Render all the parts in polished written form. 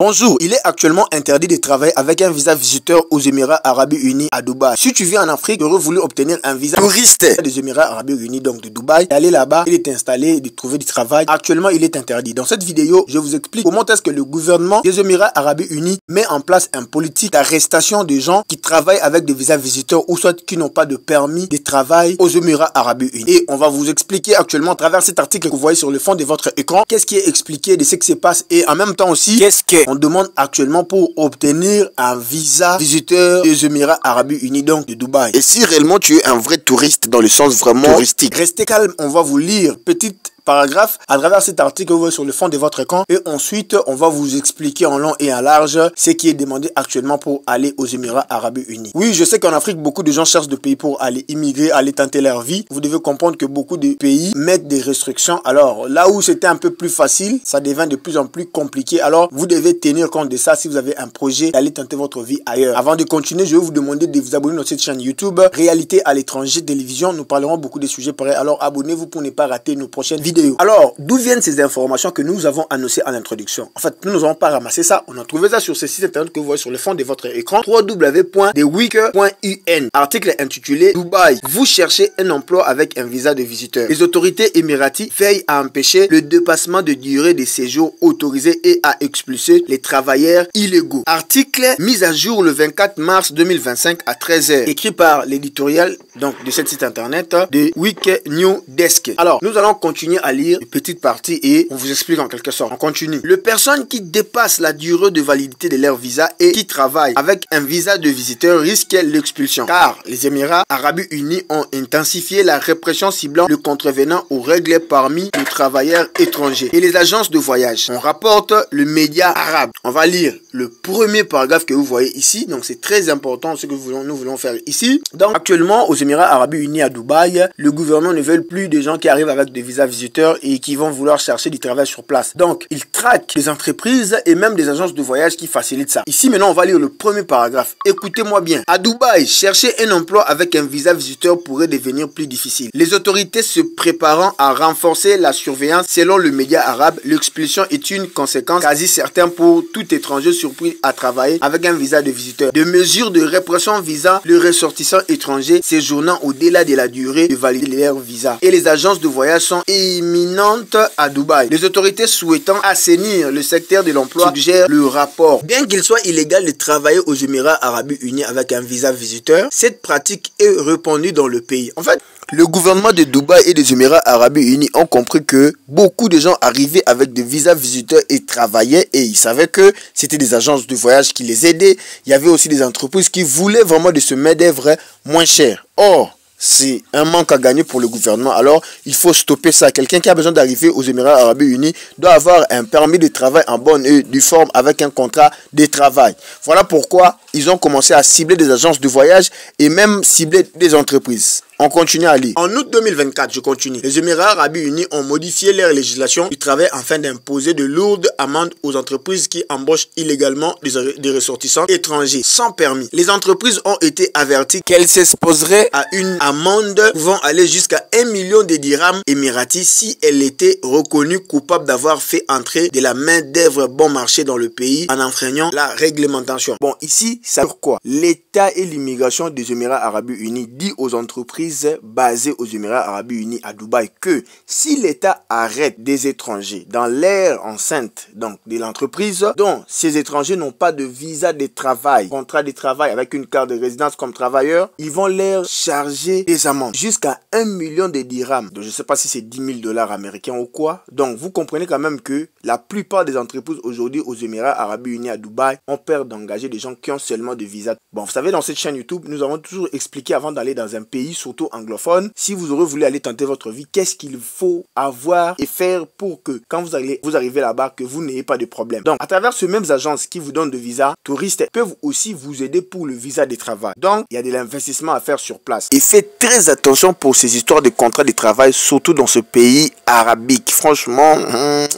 Bonjour, il est actuellement interdit de travailler avec un visa visiteur aux Émirats Arabes Unis à Dubaï. Si tu vis en Afrique, tu aurais voulu obtenir un visa touriste des Émirats Arabes Unis, donc de Dubaï, aller là-bas, il est installé, de trouver du travail. Actuellement, il est interdit. Dans cette vidéo, je vous explique comment est-ce que le gouvernement des Émirats Arabes Unis met en place un politique d'arrestation des gens qui travaillent avec des visas visiteurs ou soit qui n'ont pas de permis de travail aux Émirats Arabes Unis. Et on va vous expliquer actuellement à travers cet article que vous voyez sur le fond de votre écran, qu'est-ce qui est expliqué de ce qui se passe et en même temps aussi, qu'est-ce qu'on demande actuellement pour obtenir un visa visiteur des Émirats Arabes Unis, donc de Dubaï. Et si réellement tu es un vrai touriste dans le sens vraiment touristique. Restez calme, on va vous lire petite paragraphe à travers cet article que vous voyez sur le fond de votre écran et ensuite on va vous expliquer en long et en large ce qui est demandé actuellement pour aller aux Émirats Arabes Unis. Oui, je sais qu'en Afrique beaucoup de gens cherchent de pays pour aller immigrer, aller tenter leur vie. Vous devez comprendre que beaucoup de pays mettent des restrictions. Alors là où c'était un peu plus facile, ça devient de plus en plus compliqué. Alors vous devez tenir compte de ça si vous avez un projet d'aller tenter votre vie ailleurs. Avant de continuer, je vais vous demander de vous abonner à notre chaîne YouTube Réalité à l'étranger télévision. Nous parlerons beaucoup de sujets pareils. Alors abonnez-vous pour ne pas rater nos prochaines vidéos. Alors, d'où viennent ces informations que nous avons annoncées en introduction? En fait, nous n'avons pas ramassé ça. On a trouvé ça sur ce site internet que vous voyez sur le fond de votre écran, www.thewiki.un. Article intitulé Dubaï, vous cherchez un emploi avec un visa de visiteur. Les autorités émiraties veillent à empêcher le dépassement de durée des séjours autorisés et à expulser les travailleurs illégaux. Article mis à jour le 24 mars 2025 à 13h. Écrit par l'éditorial donc de ce site internet de Wiki New Desk. Alors, nous allons continuer à lire une petite partie et on vous explique en quelque sorte. On continue. Les personnes qui dépassent la durée de validité de leur visa et qui travaillent avec un visa de visiteur risquent l'expulsion. Car les Émirats Arabes Unis ont intensifié la répression ciblant le contrevenant aux règles parmi les travailleurs étrangers et les agences de voyage. On rapporte le média arabe. On va lire le premier paragraphe que vous voyez ici. Donc c'est très important ce que nous voulons faire ici. Donc actuellement aux Émirats Arabes Unis à Dubaï, le gouvernement ne veut plus de gens qui arrivent avec des visas visiteurs et qui vont vouloir chercher du travail sur place. Donc, ils traquent les entreprises et même des agences de voyage qui facilitent ça. Ici, maintenant, on va lire le premier paragraphe. Écoutez-moi bien. À Dubaï, chercher un emploi avec un visa visiteur pourrait devenir plus difficile. Les autorités se préparant à renforcer la surveillance selon le média arabe, l'expulsion est une conséquence quasi certaine pour tout étranger surpris à travailler avec un visa de visiteur. Des mesures de répression visant les ressortissants étrangers séjournant au-delà de la durée de validité de leur visa. Et les agences de voyage sont imminente à Dubaï. Les autorités souhaitant assainir le secteur de l'emploi suggèrent le rapport. Bien qu'il soit illégal de travailler aux Émirats Arabes Unis avec un visa visiteur, cette pratique est répandue dans le pays. En fait, le gouvernement de Dubaï et des Émirats Arabes Unis ont compris que beaucoup de gens arrivaient avec des visas visiteurs et travaillaient et ils savaient que c'était des agences de voyage qui les aidaient. Il y avait aussi des entreprises qui voulaient vraiment de se main-d'œuvre moins cher. Or, c'est un manque à gagner pour le gouvernement. Alors, il faut stopper ça. Quelqu'un qui a besoin d'arriver aux Émirats Arabes Unis doit avoir un permis de travail en bonne et due forme avec un contrat de travail. Voilà pourquoi ils ont commencé à cibler des agences de voyage et même cibler des entreprises. On continue à lire. En août 2024, je continue. Les Émirats Arabes Unis ont modifié leur législation du travail afin d'imposer de lourdes amendes aux entreprises qui embauchent illégalement des ressortissants étrangers sans permis. Les entreprises ont été averties qu'elles s'exposeraient à une amende pouvant aller jusqu'à 1 million de dirhams émiratis si elles étaient reconnues coupables d'avoir fait entrer de la main-d'œuvre bon marché dans le pays en enfreignant la réglementation. Bon, ici, ça veut dire quoi? L'État et l'immigration des Émirats Arabes Unis dit aux entreprises basées aux Émirats Arabes Unis à Dubaï que si l'État arrête des étrangers dans l'aire enceinte donc de l'entreprise dont ces étrangers n'ont pas de visa de travail, contrat de travail avec une carte de résidence comme travailleur, ils vont leur charger des amendes jusqu'à 1 million de dirhams. Donc je ne sais pas si c'est 10 000 $ américains ou quoi. Donc vous comprenez quand même que la plupart des entreprises aujourd'hui aux Émirats Arabes Unis à Dubaï ont peur d'engager des gens qui ont seulement de visa. Bon, vous savez, dans cette chaîne YouTube, nous avons toujours expliqué avant d'aller dans un pays, surtout anglophone, si vous aurez voulu aller tenter votre vie, qu'est-ce qu'il faut avoir et faire pour que quand vous arrivez là-bas, que vous n'ayez pas de problème. Donc, à travers ces mêmes agences qui vous donnent de visa, touristes peuvent aussi vous aider pour le visa de travail. Donc, il y a de l'investissement à faire sur place. Et faites très attention pour ces histoires de contrats de travail, surtout dans ce pays arabique. Franchement,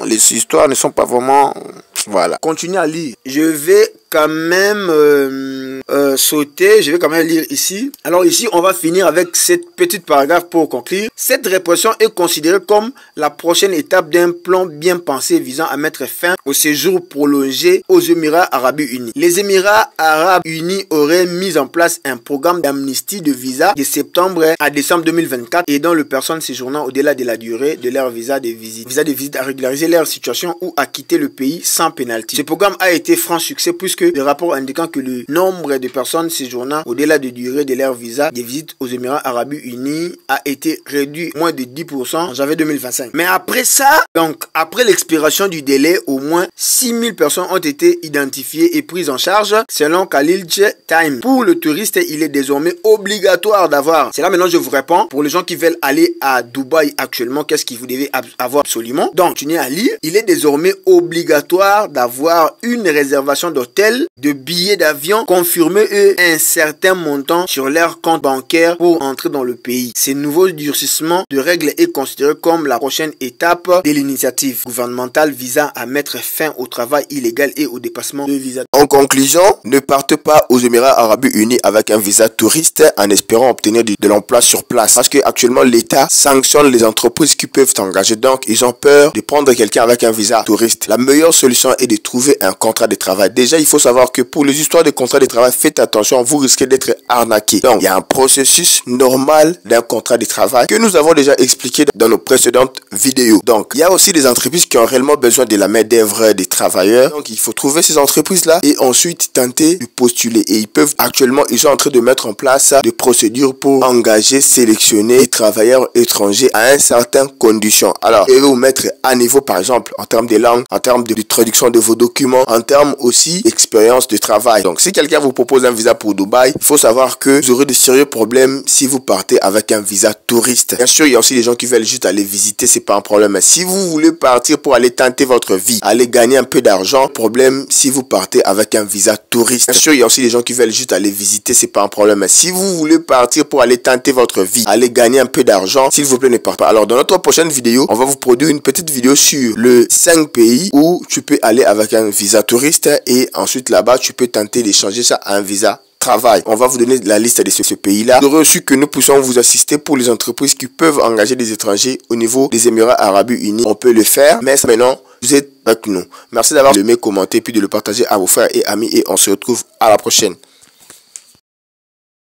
les histoires ne sont pas vraiment... Voilà. Continuez à lire. Je vais quand même sauter. Je vais quand même lire ici. Alors ici, on va finir avec cette petite paragraphe pour conclure. Cette répression est considérée comme la prochaine étape d'un plan bien pensé visant à mettre fin au séjour prolongé aux Émirats Arabes Unis. Les Émirats Arabes Unis auraient mis en place un programme d'amnistie de visa de septembre à décembre 2024 aidant les personnes séjournant au-delà de la durée de leur visa de visite à régulariser leur situation ou à quitter le pays sans pénalité. Ce programme a été franc succès puisque le rapport indiquant que le nombre de personnes séjournant au-delà de durée de leur visa de visite aux Émirats Arabes Unis a été réduit moins de 10% en janvier 2025. Mais après ça, donc après l'expiration du délai, au moins 6000 personnes ont été identifiées et prises en charge selon Khaleej Time. Pour le touriste, il est désormais obligatoire d'avoir, c'est là maintenant je vous réponds, pour les gens qui veulent aller à Dubaï actuellement, qu'est-ce que vous devez avoir absolument? Donc, tu n'es à lire, il est désormais obligatoire d'avoir une réservation d'hôtel, de billets d'avion confirmés et un certain montant sur leur compte bancaire pour entrer dans le pays. Ces nouveaux durcissements de règles est considéré comme la prochaine étape de l'initiative gouvernementale visant à mettre fin au travail illégal et au dépassement de visa. En conclusion, ne partez pas aux Émirats Arabes Unis avec un visa touriste en espérant obtenir de l'emploi sur place. Parce que actuellement l'État sanctionne les entreprises qui peuvent s'engager. Donc, ils ont peur de prendre quelqu'un avec un visa touriste. La meilleure solution est de trouver un contrat de travail. Déjà, il faut savoir que pour les histoires de contrat de travail, faites attention, vous risquez d'être arnaqué. Donc, il y a un processus normal d'un contrat de travail que nous avons déjà expliqué dans nos précédentes vidéos. Donc, il y a aussi des entreprises qui ont réellement besoin de la main-d'œuvre des travailleurs. Donc, il faut trouver ces entreprises-là et ensuite tenter de postuler. Et ils sont en train de mettre en place des procédures pour engager, sélectionner des travailleurs étrangers à un certain condition. Alors, et vous mettre à niveau, par exemple, en termes de langue, en termes de traduction de vos documents, en termes aussi d'expérience de travail. Donc, si quelqu'un vous propose un visa pour Dubaï, il faut savoir que vous aurez de sérieux problèmes si vous partez avec un visa touriste. Bien sûr, il y a aussi des gens qui veulent juste aller visiter, c'est pas un problème. Mais si vous voulez partir pour aller tenter votre vie, aller gagner un peu d'argent, problème si vous partez avec un visa touriste. Bien sûr, il y a aussi des gens qui veulent juste aller visiter, c'est pas un problème. Mais si vous voulez partir pour aller tenter votre vie, aller gagner un peu d'argent, s'il vous plaît, ne partez pas. Alors, dans notre prochaine vidéo, on va vous produire une petite vidéo sur les 5 pays où tu peux aller avec un visa touriste et ensuite là-bas, tu peux tenter d'échanger ça à un visa travail. On va vous donner la liste de ce pays-là. Vous aurez reçu que nous puissions vous assister pour les entreprises qui peuvent engager des étrangers au niveau des Émirats Arabes Unis. On peut le faire, mais maintenant, vous êtes avec nous. Merci d'avoir aimé, commenté, puis de le partager à vos frères et amis et on se retrouve à la prochaine.